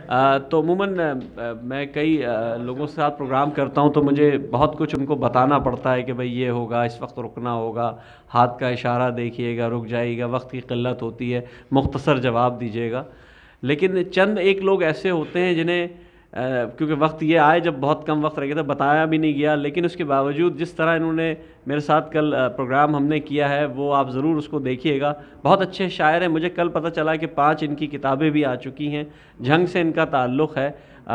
तो अमूमन मैं कई लोगों के साथ प्रोग्राम करता हूं तो मुझे बहुत कुछ उनको बताना पड़ता है कि भाई ये होगा, इस वक्त रुकना होगा, हाथ का इशारा देखिएगा, रुक जाइएगा, वक्त की किल्लत होती है, मुख्तसर जवाब दीजिएगा। लेकिन चंद एक लोग ऐसे होते हैं जिन्हें क्योंकि वक्त ये आए जब बहुत कम वक्त रह गया था, बताया भी नहीं गया, लेकिन उसके बावजूद जिस तरह इन्होंने मेरे साथ कल प्रोग्राम हमने किया है वो आप ज़रूर उसको देखिएगा। बहुत अच्छे शायर हैं। मुझे कल पता चला कि 5 इनकी किताबें भी आ चुकी हैं। झंग से इनका ताल्लुक़ है,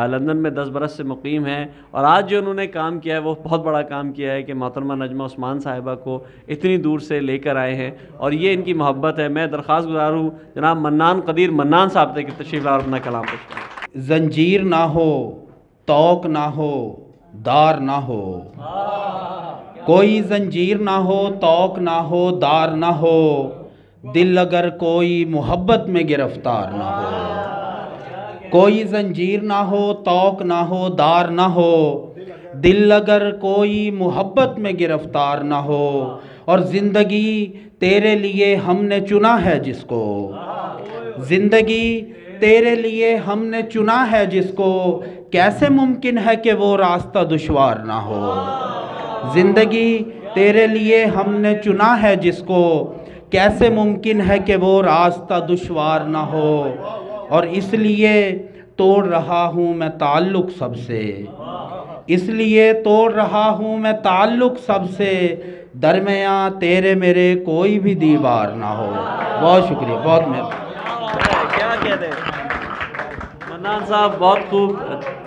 लंदन में 10 बरस से मुकीम हैं, और आज जो उन्होंने काम किया है वो बहुत बड़ा काम किया है कि मोहतरमा नजमा उस्मान साहिबा को इतनी दूर से लेकर आए हैं, और ये इनकी मोहब्बत है। मैं दरख्वास्त गुजार हूँ जनाब मन्नान कदीर मन्नान साहब से कि तशरीफ़ लाकर अपना कलाम पेश करें। जंजीर ना हो, तौक ना हो, दार ना हो, कोई जंजीर ना हो, तौक ना हो, दार ना हो, दिल अगर कोई मोहब्बत में गिरफ्तार ना हो। कोई जंजीर ना हो, तौक ना हो, दार ना हो, दिल अगर कोई मोहब्बत में गिरफ्तार ना हो। और ज़िंदगी तेरे लिए हमने चुना है जिसको, ज़िंदगी तेरे लिए हमने चुना है जिसको, कैसे मुमकिन है कि वो रास्ता दुश्वार ना हो। ज़िंदगी तेरे लिए हमने चुना है जिसको, कैसे मुमकिन है कि वो रास्ता दुश्वार ना हो। और इसलिए तोड़ रहा हूँ मैं ताल्लुक़ सबसे, इसलिए तोड़ रहा हूँ मैं ताल्लुक़ सबसे, दरमियाँ तेरे मेरे कोई भी दीवार ना हो। बहुत शुक्रिया, बहुत मेहरबानी। क्या कहते हैं मन्नान साहब, बहुत खूब।